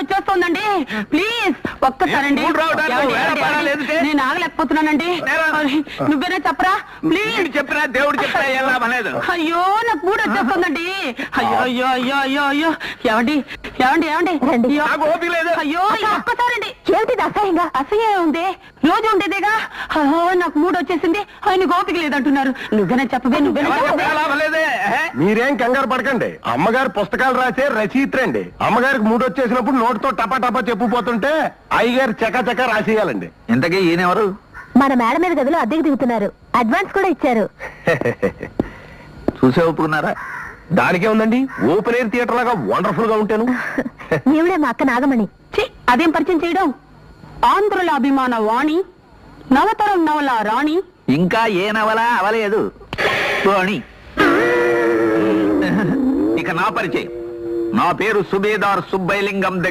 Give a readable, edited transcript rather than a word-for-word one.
వచ్చేస్తోందండి. Please ఒక్కసారండి. నేను ఆగలేకపోతున్నానండి. నువ్వేనా చెప్పరా ప్లీజ్. చెప్పినా దేవుడు చెప్పినా ఏం లాభం లేదు. అయ్యో నాకు మూడు వచ్చేస్తోందండి. అయ్యో అయ్యో అయ్యో అయ్యో అయ్యో. ఏమండి ఏమండి ఏమండి నాకు ఓపిక లేదు. అయ్యో ఒక్కసారండి. ఏమిటిది అసహ్యంగా? అసహ్యం ఉంది, రోజు ఉండేదేగా. నాకు మూడు వచ్చేసింది, ఆయన ఓపిక లేదంటున్నారు. నువ్వేనా చెప్పవే, నువ్వేనా చెప్పవే. లాభం లేదే. మీరేం కంగారు పడకండి. అమ్మగారు పుస్తకాలు రాసే రచయిత్రండి. అమ్మగారికి మూడు వచ్చేసినప్పుడు నోటితో టపా టపా చెప్పుపోతుంటే అయ్యగారు చకా రాసేయాలండి. ఇంతకీ ఈయనెవరు? మన మేడ మీద గదిలో అద్దెకు దిగుతున్నారు. అడ్వాన్స్ కూడా ఇచ్చారు. చూసే ఒప్పుకున్నారా? దానికే ఉందండి, ఓపెన్ ఎయిర్ థియేటర్ లాగా వండర్ఫుల్ గా ఉంటాను. ఈవిడే మా అక్క నాగమణి. అదేం పరిచయం చేయడం. ఆంధ్రుల అభిమాన వాణి, నవతరం నవల రాణి. ఇంకా ఏ నవల అవలేదు పోనీ. ఇక నా పరిచయం. నా పేరు సుబేదార్ సుబ్బైలింగం ద